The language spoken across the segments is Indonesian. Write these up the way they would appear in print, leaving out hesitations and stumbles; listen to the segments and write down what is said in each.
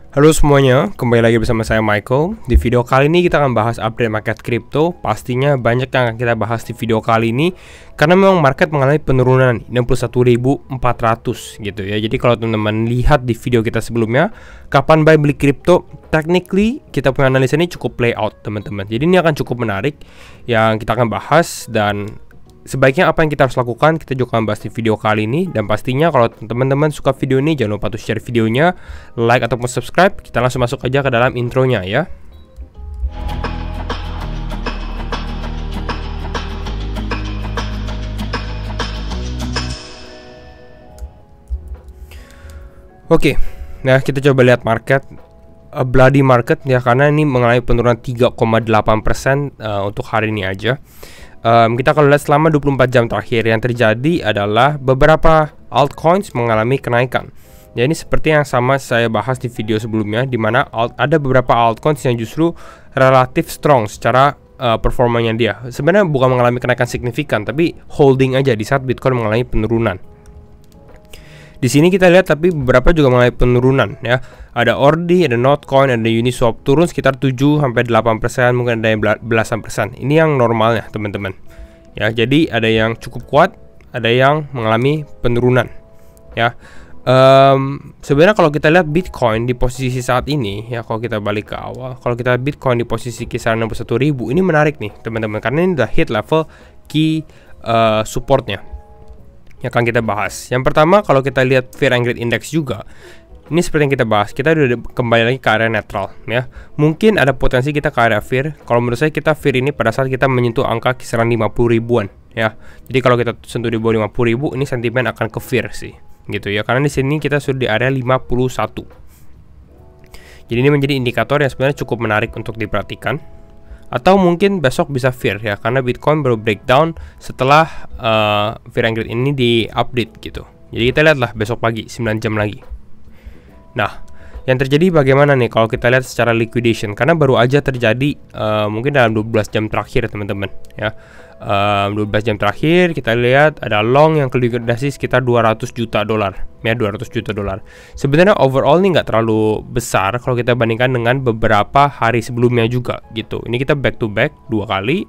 Halo semuanya, kembali lagi bersama saya Michael. Di video kali ini kita akan bahas update market kripto. Pastinya banyak yang akan kita bahas di video kali ini karena memang market mengalami penurunan 61.400 gitu ya. Jadi kalau teman-teman lihat di video kita sebelumnya, kapan buy beli kripto, technically kita punya analisa ini cukup play out teman-teman. Jadi ini akan cukup menarik yang kita akan bahas, dan sebaiknya apa yang kita harus lakukan kita juga akan bahas di video kali ini. Dan pastinya kalau teman-teman suka video ini, jangan lupa untuk share videonya, like ataupun subscribe. Kita langsung masuk aja ke dalam intronya ya. Oke, nah kita coba lihat market. A bloody market ya, karena ini mengalami penurunan 3,8% untuk hari ini aja. Kita kalau lihat selama 24 jam terakhir yang terjadi adalah beberapa altcoins mengalami kenaikan. Ya, ini seperti yang sama saya bahas di video sebelumnya, di mana ada beberapa altcoins yang justru relatif strong secara performanya dia. Sebenarnya bukan mengalami kenaikan signifikan, tapi holding aja di saat Bitcoin mengalami penurunan. Di sini kita lihat tapi beberapa juga mengalami penurunan ya. Ada Ordi, ada Notcoin, ada Uniswap turun sekitar 7-8%, mungkin ada yang belasan persen. Ini yang normalnya teman-teman. Ya, jadi ada yang cukup kuat, ada yang mengalami penurunan. Ya. Sebenarnya kalau kita lihat Bitcoin di posisi saat ini ya, kalau kita balik ke awal, kalau kita Bitcoin di posisi kisaran 61.000, ini menarik nih teman-teman, karena ini udah hit level key supportnya yang akan kita bahas. Yang pertama, kalau kita lihat Fear and Greed Index juga, ini seperti yang kita bahas, kita udah kembali lagi ke area netral ya. Mungkin ada potensi kita ke area fear. Kalau menurut saya kita fear ini pada saat kita menyentuh angka kisaran 50 ribuan ya. Jadi kalau kita sentuh di bawah 50 ribu, ini sentimen akan ke fear sih gitu ya, karena di sini kita sudah di area 51. Jadi ini menjadi indikator yang sebenarnya cukup menarik untuk diperhatikan. Atau mungkin besok bisa fear ya, karena Bitcoin baru breakdown setelah Fear and Greed ini di update gitu. Jadi kita lihatlah besok pagi 9 jam lagi. Nah, yang terjadi bagaimana nih kalau kita lihat secara liquidation, karena baru aja terjadi mungkin dalam 12 jam terakhir teman-teman ya. 12 jam terakhir kita lihat ada long yang kelikuidasi sekitar 200 juta dolar ya, 200 juta dolar. Sebenarnya overall ini nggak terlalu besar kalau kita bandingkan dengan beberapa hari sebelumnya juga gitu. Ini kita back to back 2 kali.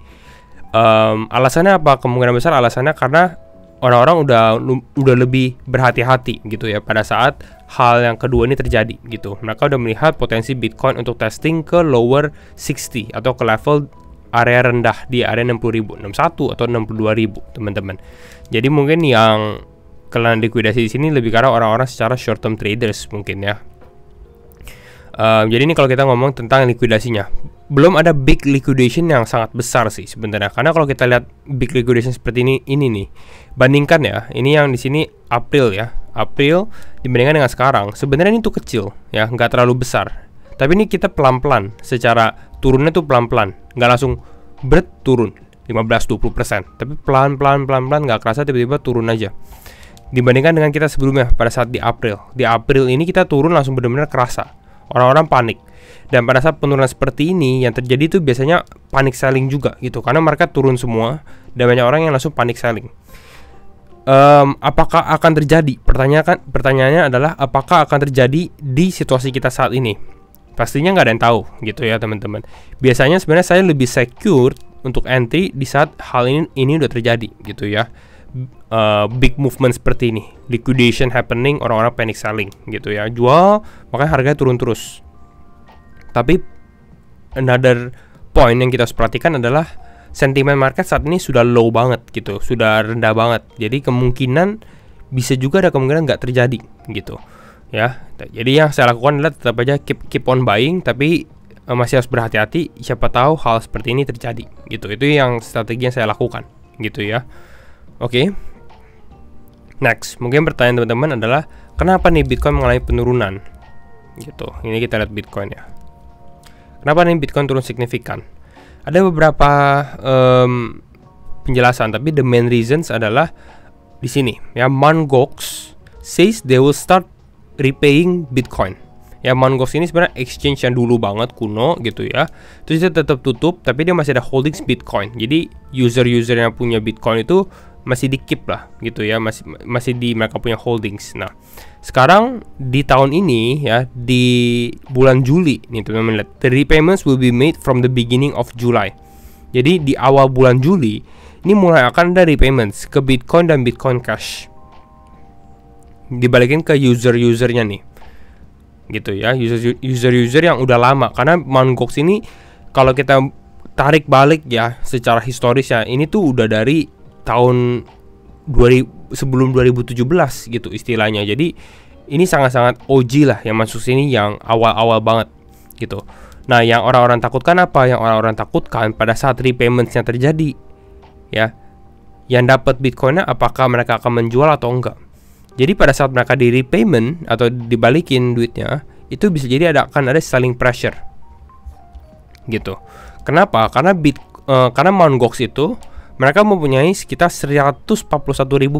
Alasannya apa? Kemungkinan besar alasannya karena orang-orang udah lebih berhati-hati gitu ya pada saat hal yang kedua ini terjadi gitu. Mereka udah melihat potensi Bitcoin untuk testing ke lower 60 atau ke level area rendah di area 60.000, 61 atau 62.000 teman-teman. Jadi mungkin yang kalian likuidasi di sini lebih karena orang-orang secara short term traders mungkin ya. Jadi ini kalau kita ngomong tentang likuidasinya, belum ada big liquidation yang sangat besar sih sebenarnya. Karena kalau kita lihat big liquidation seperti ini nih, bandingkan ya, ini yang di sini April ya, April dibandingkan dengan sekarang, sebenarnya ini tuh kecil ya, nggak terlalu besar. Tapi ini kita pelan-pelan, secara turunnya tuh pelan-pelan, nggak langsung turun 15-20%, tapi pelan-pelan nggak kerasa tiba-tiba turun aja. Dibandingkan dengan kita sebelumnya pada saat di April ini kita turun langsung benar-benar kerasa, orang-orang panik. Dan pada saat penurunan seperti ini yang terjadi tuh biasanya panik selling juga gitu, karena market turun semua dan banyak orang yang langsung panik selling. Apakah akan terjadi? Pertanyaannya adalah apakah akan terjadi di situasi kita saat ini? Pastinya nggak ada yang tahu gitu ya teman-teman. Biasanya sebenarnya saya lebih secure untuk entry di saat hal ini udah terjadi gitu ya. Big movement seperti ini, liquidation happening, orang-orang panic selling gitu ya, jual makanya harganya turun terus. Tapi another point yang kita harus perhatikan adalah sentimen market saat ini sudah low banget gitu, sudah rendah banget. Jadi kemungkinan bisa juga ada kemungkinan nggak terjadi gitu ya. Jadi yang saya lakukan adalah tetap aja keep on buying, tapi masih harus berhati-hati, siapa tahu hal seperti ini terjadi gitu. Itu yang strategi yang saya lakukan gitu ya. Oke. Next, mungkin pertanyaan teman-teman adalah kenapa nih Bitcoin mengalami penurunan gitu. Ini kita lihat Bitcoin ya. Kenapa nih Bitcoin turun signifikan? Ada beberapa penjelasan, tapi the main reasons adalah di sini ya. Mt. Gox says they will start repaying Bitcoin. Ya, Mt. Gox ini sebenarnya exchange yang dulu banget, kuno gitu ya. Terus dia tetap tutup, tapi dia masih ada holdings Bitcoin. Jadi user yang punya Bitcoin itu masih di keep lah gitu ya, masih di mereka punya holdings. Nah, sekarang di tahun ini ya, di bulan Juli nih teman-teman lihat, the repayments will be made from the beginning of July. Jadi di awal bulan Juli ini mulai akan ada repayments ke Bitcoin dan Bitcoin Cash, dibalikin ke user-usernya nih gitu ya, user yang udah lama. Karena Mt. Gox ini kalau kita tarik balik ya secara historis ya, ini tuh udah dari tahun sebelum 2017 gitu istilahnya. Jadi ini sangat-sangat OG lah yang masuk sini, yang awal-awal banget gitu. Nah, yang orang-orang takutkan apa? Yang orang-orang takutkan pada saat repayments-nya terjadi ya, yang dapat Bitcoin-nya apakah mereka akan menjual atau enggak. Jadi pada saat mereka di repayment atau dibalikin duitnya, itu bisa jadi akan ada selling pressure gitu. Kenapa? Karena Mt. Gox itu mereka mempunyai sekitar 141.000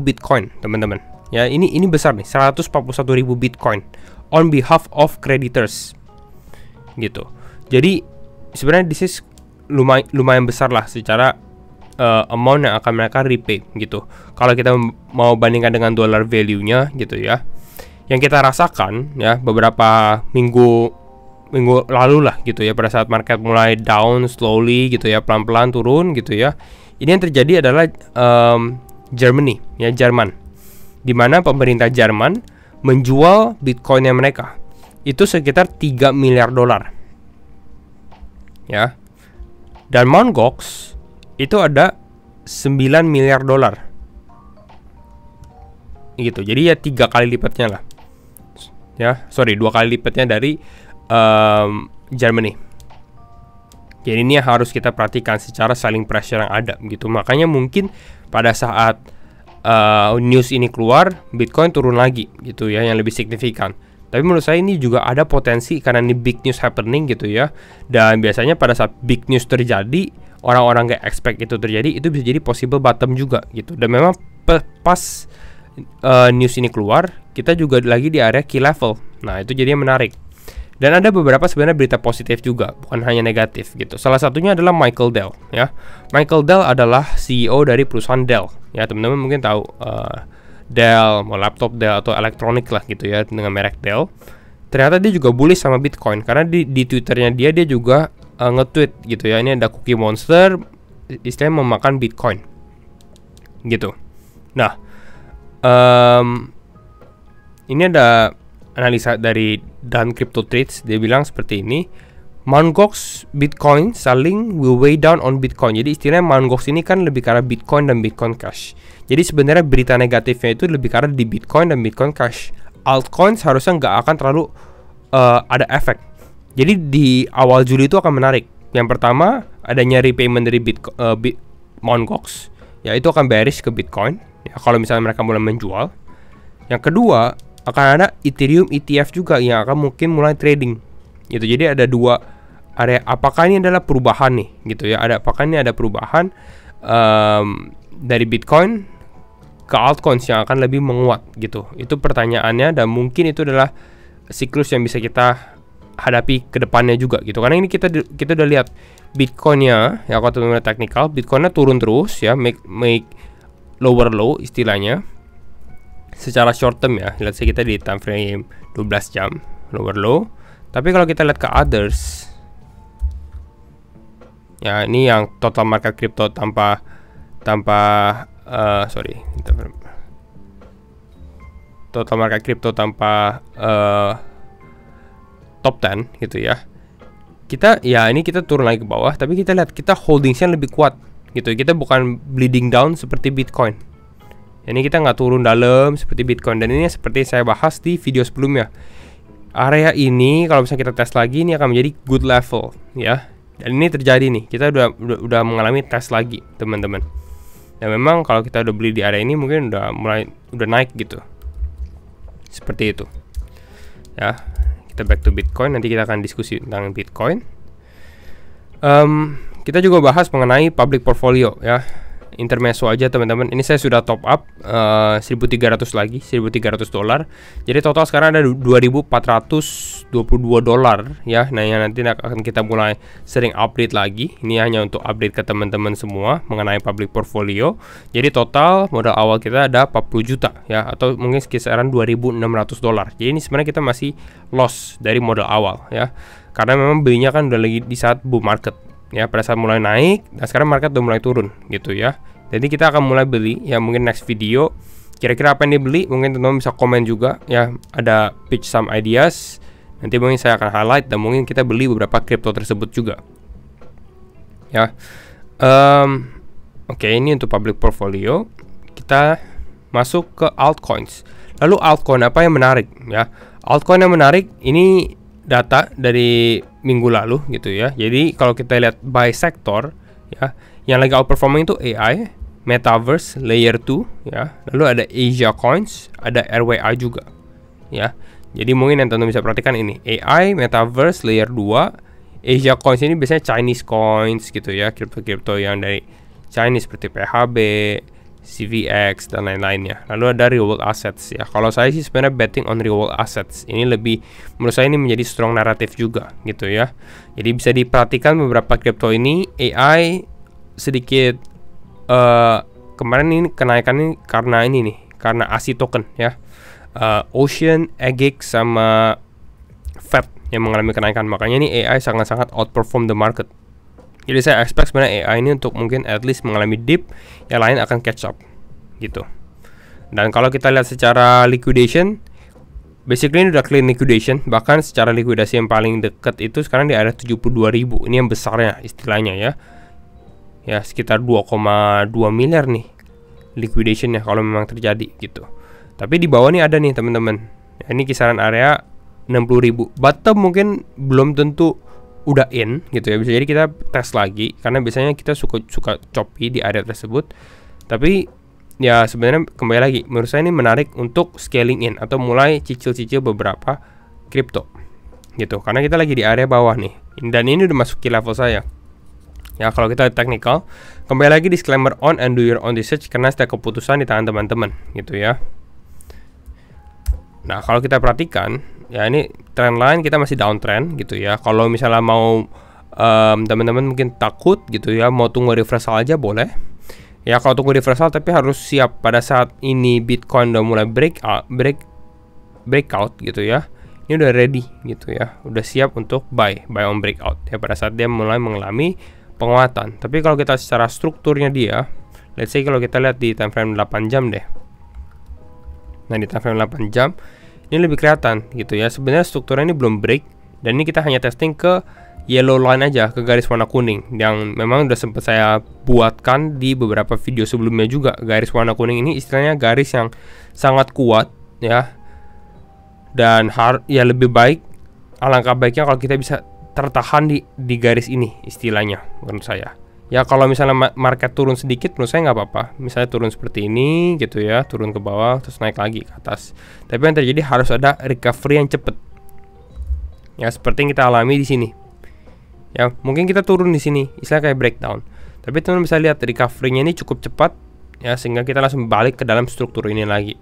Bitcoin, teman-teman. Ya, ini besar nih, 141.000 Bitcoin on behalf of creditors. Gitu. Jadi sebenarnya this is lumayan besar lah secara amount yang akan mereka repay gitu. Kalau kita mau bandingkan dengan dollar value-nya gitu ya. Yang kita rasakan ya beberapa minggu lalu lah gitu ya, pada saat market mulai down slowly gitu ya, pelan-pelan turun gitu ya. Ini yang terjadi adalah Germany ya, Jerman, di mana pemerintah Jerman menjual Bitcoinnya mereka itu sekitar 3 miliar dolar ya, dan Mt. Gox itu ada 9 miliar dolar gitu. Jadi ya 3 kali lipatnya lah ya, 2 kali lipatnya dari Germany. Jadi ini harus kita perhatikan secara selling pressure yang ada gitu. Makanya mungkin pada saat news ini keluar, Bitcoin turun lagi gitu ya, yang lebih signifikan. Tapi menurut saya ini juga ada potensi karena ini big news happening gitu ya. Dan biasanya pada saat big news terjadi, orang-orang gak expect itu terjadi, itu bisa jadi possible bottom juga gitu. Dan memang pas news ini keluar, kita juga lagi di area key level. Nah, itu jadinya menarik. Dan ada beberapa sebenarnya berita positif juga, bukan hanya negatif gitu. Salah satunya adalah Michael Dell ya. Michael Dell adalah CEO dari perusahaan Dell ya, teman-teman mungkin tahu Dell, mau laptop Dell atau elektronik lah gitu ya dengan merek Dell. Ternyata dia juga bullish sama Bitcoin karena di Twitternya dia juga nge-tweet gitu ya. Ini ada Cookie Monster istilahnya memakan Bitcoin gitu. Nah, ini ada analisa dari Dan Crypto Trades, dia bilang seperti ini, Mt. Gox Bitcoin selling will weigh down on Bitcoin. Jadi istilahnya Mt. Gox ini kan lebih karena Bitcoin dan Bitcoin Cash. Jadi sebenarnya berita negatifnya itu lebih karena di Bitcoin dan Bitcoin Cash. Altcoin seharusnya nggak akan terlalu ada efek. Jadi di awal Juli itu akan menarik. Yang pertama, adanya repayment dari Mt. Gox, ya itu akan bearish ke Bitcoin ya, kalau misalnya mereka mulai menjual. Yang kedua, akan ada Ethereum ETF juga yang akan mungkin mulai trading gitu. Jadi ada dua area. Apakah ini adalah perubahan nih gitu ya, apakah ini ada perubahan dari Bitcoin ke altcoins yang akan lebih menguat gitu. Itu pertanyaannya, dan mungkin itu adalah siklus yang bisa kita hadapi ke depannya juga gitu. Karena ini kita udah lihat Bitcoinnya ya, kalau teman-teman teknikal, Bitcoinnya turun terus ya, make lower low istilahnya secara short term ya. Lihat kita di time frame 12 jam lower low. Tapi kalau kita lihat ke others ya, ini yang total market crypto tanpa total market crypto tanpa top 10 gitu ya. Ini kita turun lagi ke bawah, tapi kita lihat kita holdingsnya lebih kuat gitu. Kita bukan bleeding down seperti Bitcoin. Ini kita nggak turun dalam seperti Bitcoin. Dan ini seperti saya bahas di video sebelumnya, area ini kalau misalnya kita tes lagi, ini akan menjadi good level ya. Dan ini terjadi nih, kita udah mengalami tes lagi teman-teman. Dan memang kalau kita udah beli di area ini, mungkin udah naik gitu. Seperti itu ya. Kita back to Bitcoin, nanti kita akan diskusi tentang Bitcoin. Kita juga bahas mengenai public portfolio ya. Intermezzo aja teman-teman. Ini saya sudah top up 1.300 lagi, $1.300. Jadi total sekarang ada 2.470 $22 ya. Nah, yang nanti akan kita mulai sering update lagi. Ini hanya untuk update ke teman-teman semua mengenai public portfolio. Jadi total modal awal kita ada 40 juta ya, atau mungkin kisaran $2.600. Jadi ini sebenarnya kita masih loss dari modal awal ya, karena memang belinya kan udah lagi di saat bull market ya, pada saat mulai naik dan sekarang market udah mulai turun gitu ya. Jadi kita akan mulai beli ya, mungkin next video kira-kira apa yang dibeli, mungkin teman-teman bisa komen juga ya, ada pitch some ideas, nanti mungkin saya akan highlight dan mungkin kita beli beberapa kripto tersebut juga ya. Oke, ini untuk public portfolio. Kita masuk ke altcoins. Lalu altcoin apa yang menarik ya? Altcoin yang menarik ini data dari minggu lalu gitu ya. Jadi kalau kita lihat by sektor ya, yang lagi outperforming itu AI, Metaverse, Layer 2 ya. Lalu ada Asia Coins, ada RWA juga ya. Jadi mungkin yang teman-teman bisa perhatikan ini AI, Metaverse, Layer 2, Asia Coins ini biasanya Chinese coins gitu ya, kripto-kripto yang dari Chinese seperti PHB, CVX dan lain-lainnya. Lalu ada real world assets ya. Kalau saya sih sebenarnya betting on real world assets. Ini lebih, menurut saya ini menjadi strong naratif juga gitu ya. Jadi bisa diperhatikan beberapa kripto ini AI sedikit kemarin ini kenaikannya karena ini nih, karena ASI token ya. Ocean, Agix sama Fed yang mengalami kenaikan. Makanya ini AI sangat-sangat outperform the market. Jadi saya expect sebenarnya AI ini untuk mungkin at least mengalami dip, yang lain akan catch up gitu. Dan kalau kita lihat secara liquidation, basically ini udah clean liquidation. Bahkan secara likuidasi yang paling dekat itu sekarang di area 72.000. Ini yang besarnya istilahnya ya. Ya sekitar 2,2 miliar nih liquidation ya kalau memang terjadi gitu. Tapi di bawah nih ada nih teman-teman. Ya, ini kisaran area 60.000. Bottom mungkin belum tentu udah in gitu ya. Bisa jadi kita tes lagi karena biasanya kita suka choppy di area tersebut. Tapi ya sebenarnya kembali lagi menurut saya ini menarik untuk scaling in atau mulai cicil-cicil beberapa kripto gitu. Karena kita lagi di area bawah nih. Dan ini udah masuk ke level saya. Ya kalau kita technical, kembali lagi disclaimer on and do your own research karena setiap keputusan di tangan teman-teman gitu ya. Nah kalau kita perhatikan ya, ini trend line kita masih downtrend gitu ya. Kalau misalnya mau teman-teman mungkin takut gitu ya, mau tunggu reversal aja boleh ya. Kalau tunggu reversal tapi harus siap pada saat ini Bitcoin udah mulai breakout gitu ya. Ini udah ready gitu ya, udah siap untuk buy on breakout ya, pada saat dia mulai mengalami penguatan. Tapi kalau kita secara strukturnya dia, let's say kalau kita lihat di time frame 8 jam deh. Nah di time frame 8 jam ini lebih kelihatan gitu ya. Sebenarnya strukturnya ini belum break, dan ini kita hanya testing ke yellow line aja, ke garis warna kuning yang memang udah sempat saya buatkan di beberapa video sebelumnya juga. Garis warna kuning ini istilahnya garis yang sangat kuat ya, dan ya lebih baik, alangkah baiknya kalau kita bisa tertahan di garis ini istilahnya menurut saya ya. Kalau misalnya market turun sedikit menurut saya nggak apa-apa, misalnya turun seperti ini gitu ya, turun ke bawah terus naik lagi ke atas. Tapi yang terjadi harus ada recovery yang cepet ya, seperti yang kita alami di sini ya. Mungkin kita turun di sini istilah kayak breakdown, tapi teman bisa lihat recovery-nya ini cukup cepat ya, sehingga kita langsung balik ke dalam struktur ini lagi.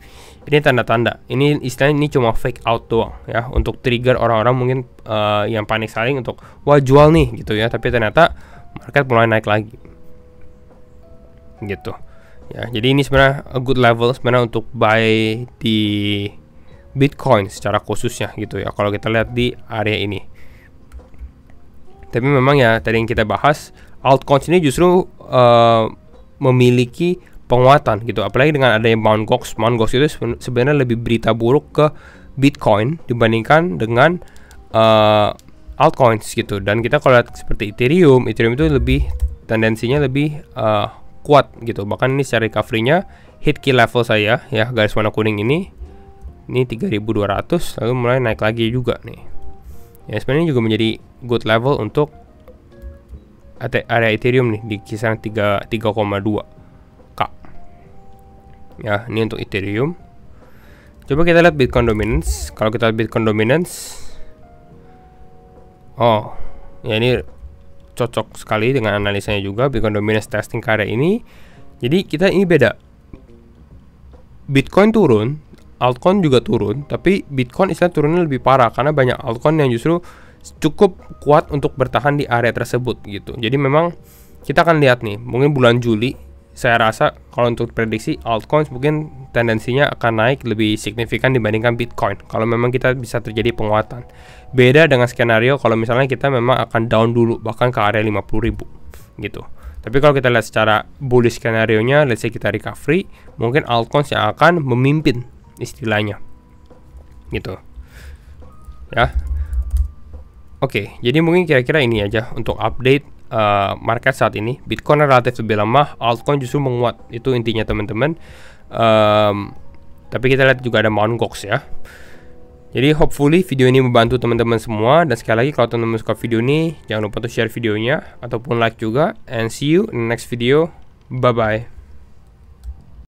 Ini tanda-tanda, ini istilahnya ini cuma fake out doang ya, untuk trigger orang-orang mungkin yang panik selling untuk wah jual nih gitu ya, tapi ternyata market mulai naik lagi gitu ya. Jadi ini sebenarnya a good level sebenarnya untuk buy di Bitcoin secara khususnya gitu ya, kalau kita lihat di area ini. Tapi memang ya tadi yang kita bahas, altcoins ini justru memiliki penguatan gitu, apalagi dengan adanya Mt. Gox. Mt. Gox itu sebenarnya lebih berita buruk ke Bitcoin dibandingkan dengan altcoins gitu. Dan kita kalau lihat seperti Ethereum itu lebih tendensinya lebih kuat gitu. Bahkan ini secara recovery-nya hit key level saya ya, garis warna kuning ini 3.200, lalu mulai naik lagi juga nih ya. Sebenarnya juga menjadi good level untuk area Ethereum nih, di kisaran 3,2 ya. Ini untuk Ethereum. Coba kita lihat Bitcoin dominance. Kalau kita lihat Bitcoin dominance, oh ya ini cocok sekali dengan analisanya juga Bitcoin dominance testing karya ini. Jadi kita ini beda, Bitcoin turun, altcoin juga turun, tapi Bitcoin istilah turunnya lebih parah karena banyak altcoin yang justru cukup kuat untuk bertahan di area tersebut gitu. Jadi memang kita akan lihat nih, mungkin bulan Juli saya rasa kalau untuk prediksi altcoins mungkin tendensinya akan naik lebih signifikan dibandingkan Bitcoin kalau memang kita bisa terjadi penguatan. Beda dengan skenario kalau misalnya kita memang akan down dulu bahkan ke area 50.000 gitu. Tapi kalau kita lihat secara bullish skenario-nya, let's say kita recovery, mungkin altcoins yang akan memimpin istilahnya gitu ya. Oke, jadi mungkin kira-kira ini aja untuk update market saat ini. Bitcoin relatif lebih lemah, altcoin justru menguat, itu intinya teman-teman. Tapi kita lihat juga ada Mt. Gox ya. Jadi hopefully video ini membantu teman-teman semua. Dan sekali lagi kalau teman-teman suka video ini, jangan lupa untuk share videonya ataupun like juga. And see you in the next video. Bye bye.